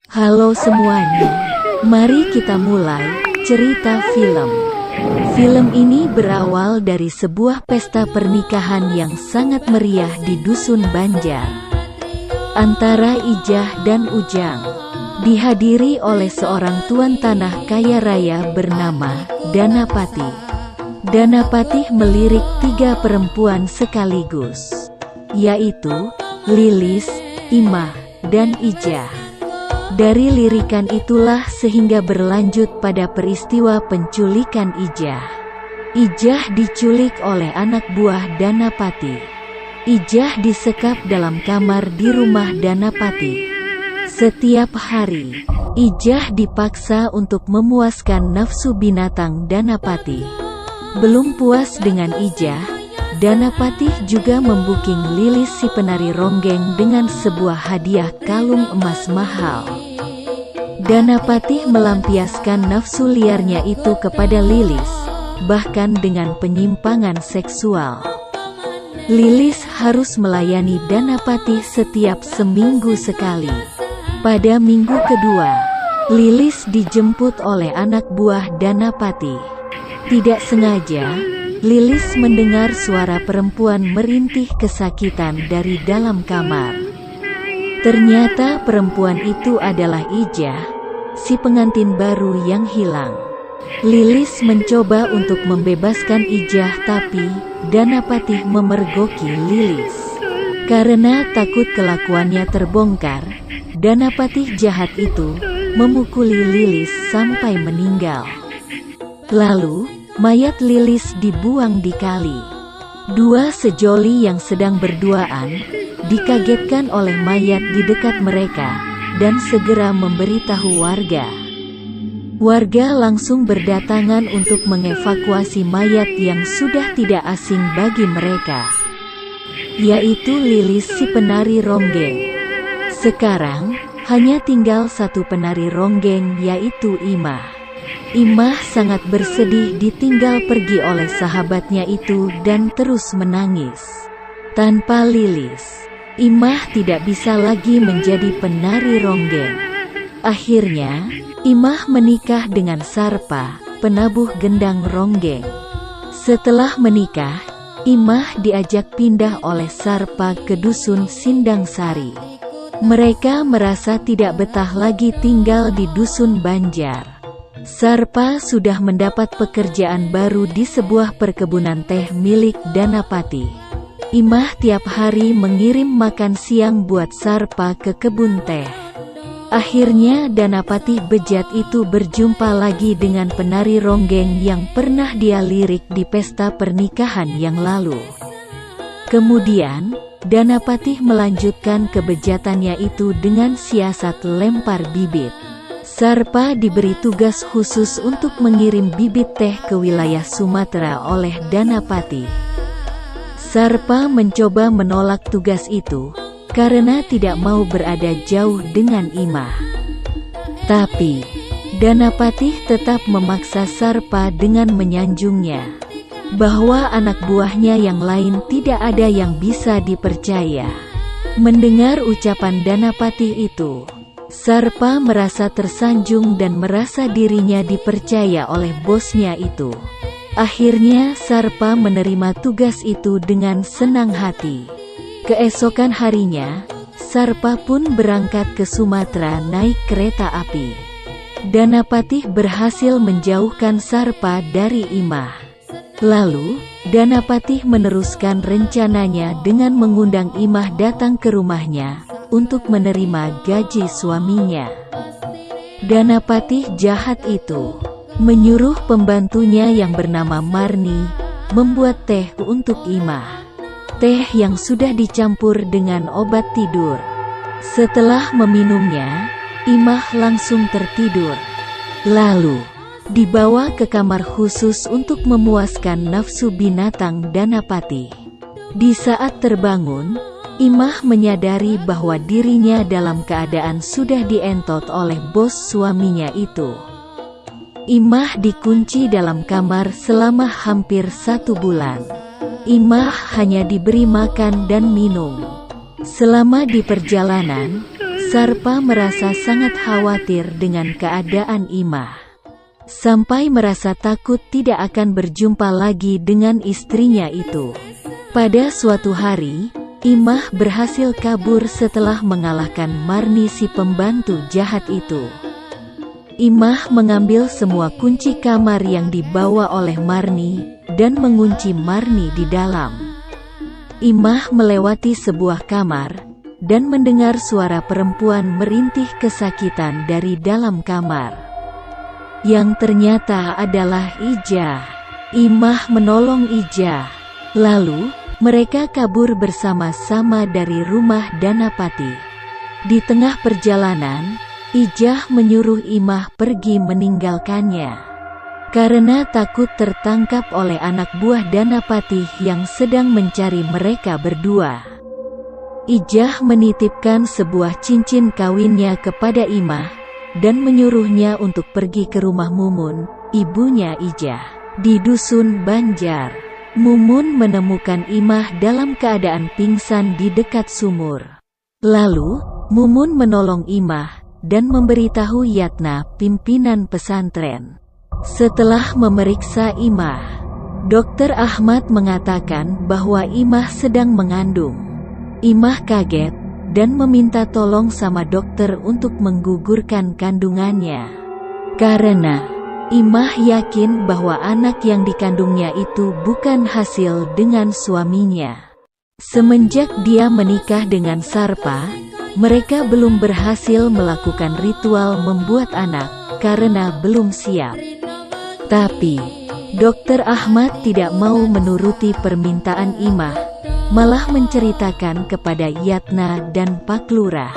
Halo semuanya, mari kita mulai cerita film. Film ini berawal dari sebuah pesta pernikahan yang sangat meriah di Dusun Banjar antara Ijah dan Ujang, dihadiri oleh seorang tuan tanah kaya raya bernama Danapati. Danapati melirik 3 perempuan sekaligus, yaitu Lilis, Imah, dan Ijah. Dari lirikan itulah sehingga berlanjut pada peristiwa penculikan Ijah. Ijah diculik oleh anak buah Danapati. Ijah disekap dalam kamar di rumah Danapati. Setiap hari, Ijah dipaksa untuk memuaskan nafsu binatang Danapati. Belum puas dengan Ijah, Danapati juga membuking Lilis si penari ronggeng dengan sebuah hadiah kalung emas mahal. Danapati melampiaskan nafsu liarnya itu kepada Lilis, bahkan dengan penyimpangan seksual. Lilis harus melayani Danapati setiap seminggu sekali. Pada minggu kedua, Lilis dijemput oleh anak buah Danapati. Tidak sengaja, Lilis mendengar suara perempuan merintih kesakitan dari dalam kamar. Ternyata perempuan itu adalah Ijah, si pengantin baru yang hilang. Lilis mencoba untuk membebaskan Ijah, tapi Danapati memergoki Lilis. Karena takut kelakuannya terbongkar, Danapati jahat itu memukuli Lilis sampai meninggal. Lalu, mayat Lilis dibuang di kali. 2 sejoli yang sedang berduaan dikagetkan oleh mayat di dekat mereka dan segera memberitahu warga. Warga langsung berdatangan untuk mengevakuasi mayat yang sudah tidak asing bagi mereka, yaitu Lilis si penari ronggeng. Sekarang, hanya tinggal 1 penari ronggeng, yaitu Imah. Imah sangat bersedih ditinggal pergi oleh sahabatnya itu dan terus menangis. Tanpa Lilis, Imah tidak bisa lagi menjadi penari ronggeng. Akhirnya, Imah menikah dengan Sarpa, penabuh gendang ronggeng. Setelah menikah, Imah diajak pindah oleh Sarpa ke dusun Sindangsari. Mereka merasa tidak betah lagi tinggal di dusun Banjar. Sarpa sudah mendapat pekerjaan baru di sebuah perkebunan teh milik Danapati. Imah tiap hari mengirim makan siang buat Sarpa ke kebun teh. Akhirnya Danapati bejat itu berjumpa lagi dengan penari ronggeng yang pernah dia lirik di pesta pernikahan yang lalu. Kemudian, Danapati melanjutkan kebejatannya itu dengan siasat lempar bibit. Sarpa diberi tugas khusus untuk mengirim bibit teh ke wilayah Sumatera oleh Danapati. Sarpa mencoba menolak tugas itu, karena tidak mau berada jauh dengan Imah. Tapi, Danapati tetap memaksa Sarpa dengan menyanjungnya, bahwa anak buahnya yang lain tidak ada yang bisa dipercaya. Mendengar ucapan Danapati itu, Sarpa merasa tersanjung dan merasa dirinya dipercaya oleh bosnya itu. Akhirnya Sarpa menerima tugas itu dengan senang hati. Keesokan harinya, Sarpa pun berangkat ke Sumatera naik kereta api. Danapati berhasil menjauhkan Sarpa dari Imah. Lalu, Danapati meneruskan rencananya dengan mengundang Imah datang ke rumahnya untuk menerima gaji suaminya. Danapati jahat itu menyuruh pembantunya yang bernama Marni membuat teh untuk Imah. Teh yang sudah dicampur dengan obat tidur. Setelah meminumnya, Imah langsung tertidur. Lalu, dibawa ke kamar khusus untuk memuaskan nafsu binatang Danapati. Di saat terbangun, Imah menyadari bahwa dirinya dalam keadaan sudah dientot oleh bos suaminya itu. Imah dikunci dalam kamar selama hampir 1 bulan. Imah hanya diberi makan dan minum. Selama di perjalanan, Sarpa merasa sangat khawatir dengan keadaan Imah. Sampai merasa takut tidak akan berjumpa lagi dengan istrinya itu. Pada suatu hari, Imah berhasil kabur setelah mengalahkan Marni si pembantu jahat itu. Imah mengambil semua kunci kamar yang dibawa oleh Marni, dan mengunci Marni di dalam. Imah melewati sebuah kamar, dan mendengar suara perempuan merintih kesakitan dari dalam kamar. Yang ternyata adalah Ijah. Imah menolong Ijah. Lalu, mereka kabur bersama-sama dari rumah Danapati. Di tengah perjalanan, Ijah menyuruh Imah pergi meninggalkannya. Karena takut tertangkap oleh anak buah Danapati yang sedang mencari mereka berdua. Ijah menitipkan sebuah cincin kawinnya kepada Imah, dan menyuruhnya untuk pergi ke rumah Mumun, ibunya Ijah, di dusun Banjar. Mumun menemukan Imah dalam keadaan pingsan di dekat sumur. Lalu, Mumun menolong Imah, dan memberitahu Yatna, pimpinan pesantren. Setelah memeriksa Imah, Dokter Ahmad mengatakan bahwa Imah sedang mengandung. Imah kaget, dan meminta tolong sama dokter untuk menggugurkan kandungannya. Karena Imah yakin bahwa anak yang dikandungnya itu bukan hasil dengan suaminya. Semenjak dia menikah dengan Sarpa, mereka belum berhasil melakukan ritual membuat anak, karena belum siap. Tapi, Dokter Ahmad tidak mau menuruti permintaan Imah, malah menceritakan kepada Yatna dan Pak Lurah.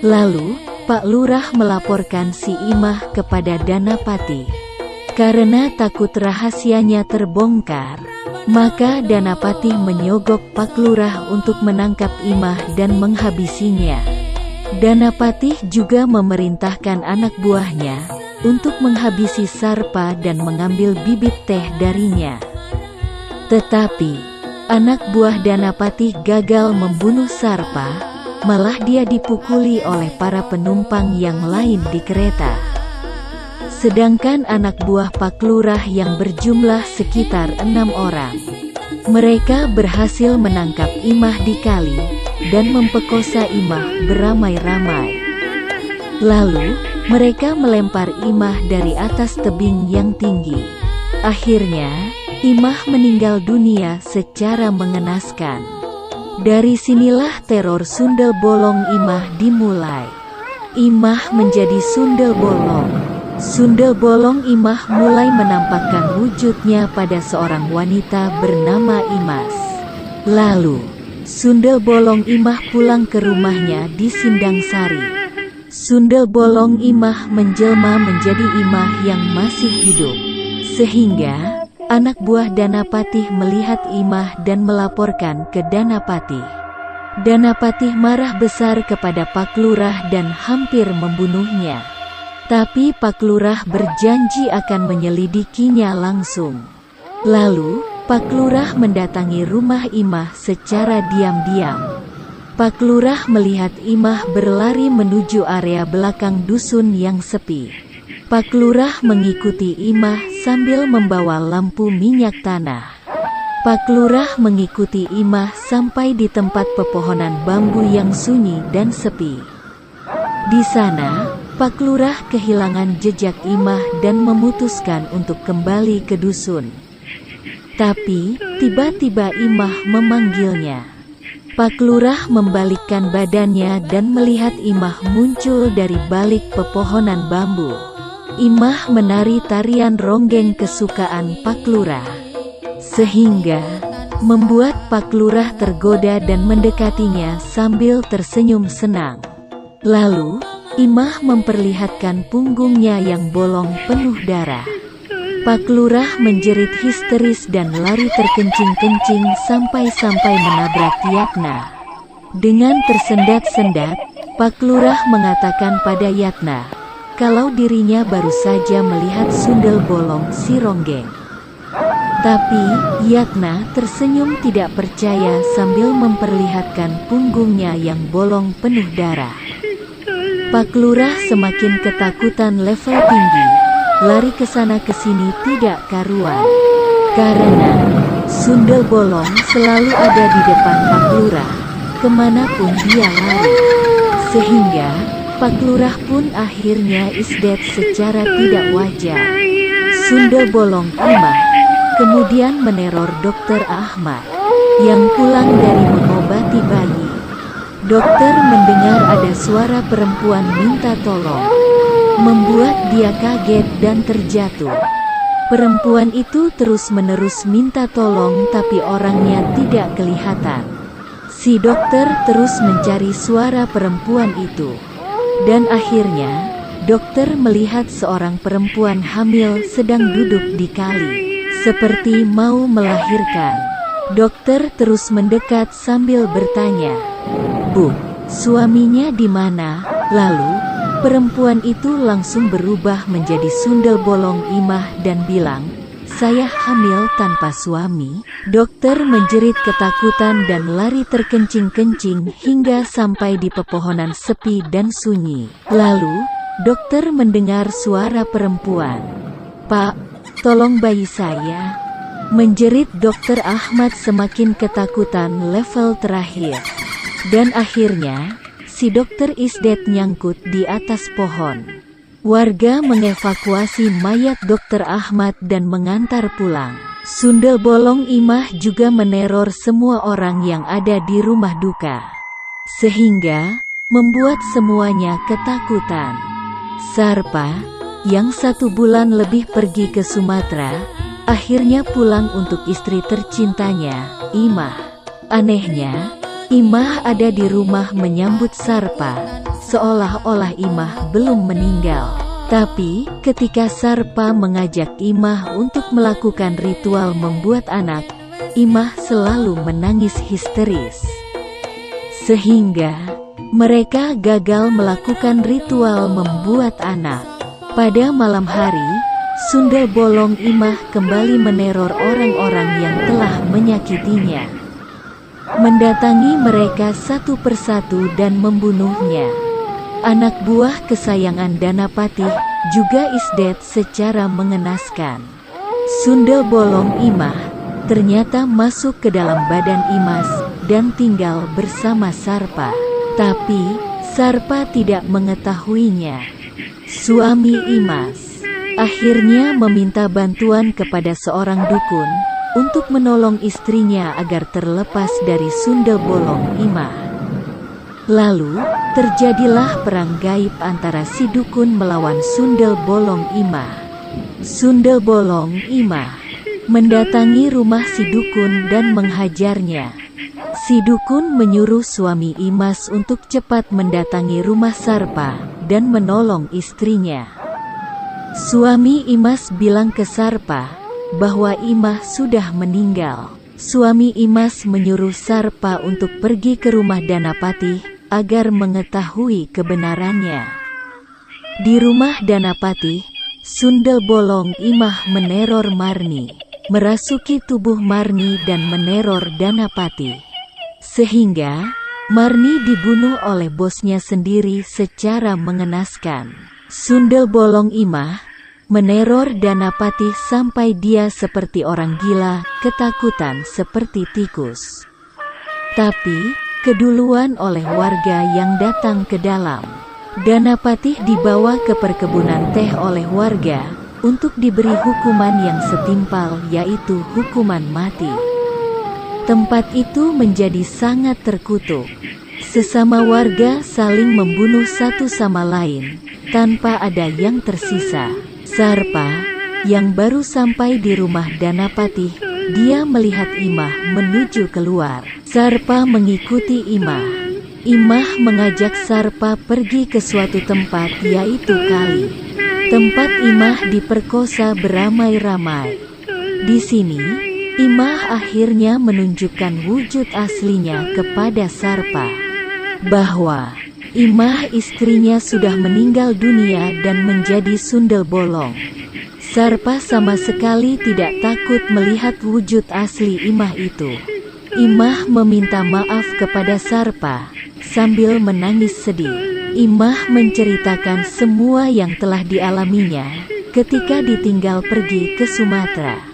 Lalu, Pak Lurah melaporkan si Imah kepada Danapati. Karena takut rahasianya terbongkar, maka Danapati menyogok Pak Lurah untuk menangkap Imah dan menghabisinya. Danapati juga memerintahkan anak buahnya untuk menghabisi Sarpa dan mengambil bibit teh darinya. Tetapi, anak buah Danapati gagal membunuh Sarpa, malah dia dipukuli oleh para penumpang yang lain di kereta. Sedangkan anak buah Pak Lurah yang berjumlah sekitar 6 orang. Mereka berhasil menangkap Imah di kali, dan memperkosa Imah beramai-ramai. Lalu, mereka melempar Imah dari atas tebing yang tinggi. Akhirnya, Imah meninggal dunia secara mengenaskan. Dari sinilah teror Sundel Bolong Imah dimulai. Imah menjadi Sundel Bolong. Sundel Bolong Imah mulai menampakkan wujudnya pada seorang wanita bernama Imas. Lalu, Sundel Bolong Imah pulang ke rumahnya di Sindangsari. Sundel Bolong Imah menjelma menjadi Imah yang masih hidup. Sehingga anak buah Danapati melihat Imah dan melaporkan ke Danapati. Danapati marah besar kepada Pak Lurah dan hampir membunuhnya. Tapi Pak Lurah berjanji akan menyelidikinya langsung. Lalu, Pak Lurah mendatangi rumah Imah secara diam-diam. Pak Lurah melihat Imah berlari menuju area belakang dusun yang sepi. Pak Lurah mengikuti Imah sambil membawa lampu minyak tanah. Pak Lurah mengikuti Imah sampai di tempat pepohonan bambu yang sunyi dan sepi. Di sana, Pak Lurah kehilangan jejak Imah dan memutuskan untuk kembali ke dusun. Tapi, tiba-tiba Imah memanggilnya. Pak Lurah membalikkan badannya dan melihat Imah muncul dari balik pepohonan bambu. Imah menari tarian ronggeng kesukaan Pak Lurah, sehingga membuat Pak Lurah tergoda dan mendekatinya sambil tersenyum senang. Lalu, Imah memperlihatkan punggungnya yang bolong penuh darah. Pak Lurah menjerit histeris dan lari terkencing-kencing sampai-sampai menabrak Yatna. Dengan tersendat-sendat, Pak Lurah mengatakan pada Yatna, kalau dirinya baru saja melihat Sundel Bolong si Ronggeng. Tapi, Yatna tersenyum tidak percaya sambil memperlihatkan punggungnya yang bolong penuh darah. Pak Lurah semakin ketakutan level tinggi, lari ke sana ke sini tidak karuan. Karena sundel bolong selalu ada di depan Pak Lurah, kemanapun dia lari. Sehingga, Pak Lurah pun akhirnya is dead secara tidak wajar. Sundel bolong Imah kemudian meneror Dokter Ahmad yang pulang dari mengobati bayi. Dokter mendengar ada suara perempuan minta tolong, membuat dia kaget dan terjatuh. Perempuan itu terus-menerus minta tolong tapi orangnya tidak kelihatan. Si dokter terus mencari suara perempuan itu. Dan akhirnya, dokter melihat seorang perempuan hamil sedang duduk di kali, seperti mau melahirkan. Dokter terus mendekat sambil bertanya, "Bu, suaminya di mana?" Lalu, perempuan itu langsung berubah menjadi sundel bolong Imah dan bilang, "Saya hamil tanpa suami." Dokter menjerit ketakutan dan lari terkencing-kencing hingga sampai di pepohonan sepi dan sunyi. Lalu, dokter mendengar suara perempuan, "Pak, tolong bayi saya." Menjerit Dokter Ahmad semakin ketakutan level terakhir. Dan akhirnya, si dokter Isdet nyangkut di atas pohon. Warga mengevakuasi mayat Dokter Ahmad dan mengantar pulang. Sundel bolong Imah juga meneror semua orang yang ada di rumah duka, sehingga membuat semuanya ketakutan. Sarpa, yang 1 bulan lebih pergi ke Sumatera, akhirnya pulang untuk istri tercintanya, Imah. Anehnya, Imah ada di rumah menyambut Sarpa, seolah-olah Imah belum meninggal. Tapi, ketika Sarpa mengajak Imah untuk melakukan ritual membuat anak, Imah selalu menangis histeris. Sehingga, mereka gagal melakukan ritual membuat anak. Pada malam hari, sundel bolong Imah kembali meneror orang-orang yang telah menyakitinya. Mendatangi mereka satu persatu dan membunuhnya. Anak buah kesayangan Danapatih juga isdet secara mengenaskan. Sundel bolong Imah ternyata masuk ke dalam badan Imas dan tinggal bersama Sarpa. Tapi, Sarpa tidak mengetahuinya. Suami Imas akhirnya meminta bantuan kepada seorang dukun untuk menolong istrinya agar terlepas dari sundel bolong Imah. Lalu, terjadilah perang gaib antara si dukun melawan sundel bolong Imah. Sundel bolong Imah mendatangi rumah si dukun dan menghajarnya. Si dukun menyuruh suami Imas untuk cepat mendatangi rumah Sarpa dan menolong istrinya. Suami Imas bilang ke Sarpa bahwa Imah sudah meninggal. Suami Imas menyuruh Sarpa untuk pergi ke rumah Danapatih agar mengetahui kebenarannya. Di rumah Danapatih, sundel bolong Imah meneror Marni, merasuki tubuh Marni dan meneror Danapatih. Sehingga, Marni dibunuh oleh bosnya sendiri secara mengenaskan. Sundel bolong Imah meneror Danapatih sampai dia seperti orang gila, ketakutan seperti tikus. Tapi, keduluan oleh warga yang datang ke dalam. Danapatih dibawa ke perkebunan teh oleh warga untuk diberi hukuman yang setimpal, yaitu hukuman mati. Tempat itu menjadi sangat terkutuk. Sesama warga saling membunuh satu sama lain, tanpa ada yang tersisa. Sarpa, yang baru sampai di rumah Danapatih, dia melihat Imah menuju keluar. Sarpa mengikuti Imah. Imah mengajak Sarpa pergi ke suatu tempat, yaitu kali. Tempat Imah diperkosa beramai-ramai. Di sini, Imah akhirnya menunjukkan wujud aslinya kepada Sarpa, bahwa Imah istrinya sudah meninggal dunia dan menjadi sundel bolong. Sarpa sama sekali tidak takut melihat wujud asli Imah itu. Imah meminta maaf kepada Sarpa sambil menangis sedih. Imah menceritakan semua yang telah dialaminya ketika ditinggal pergi ke Sumatera.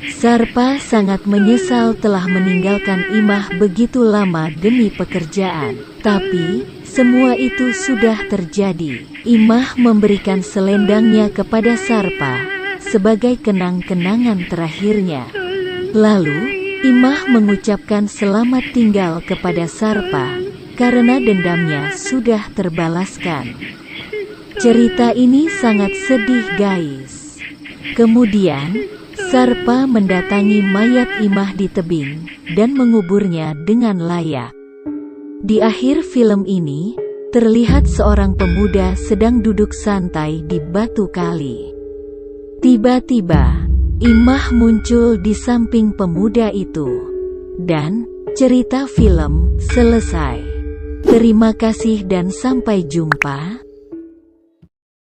Sarpa sangat menyesal telah meninggalkan Imah begitu lama demi pekerjaan. Tapi, semua itu sudah terjadi. Imah memberikan selendangnya kepada Sarpa sebagai kenang-kenangan terakhirnya. Lalu, Imah mengucapkan selamat tinggal kepada Sarpa karena dendamnya sudah terbalaskan. Cerita ini sangat sedih, guys. Kemudian, Sarpa mendatangi mayat Imah di tebing dan menguburnya dengan layak. Di akhir film ini, terlihat seorang pemuda sedang duduk santai di batu kali. Tiba-tiba, Imah muncul di samping pemuda itu. Dan, cerita film selesai. Terima kasih dan sampai jumpa.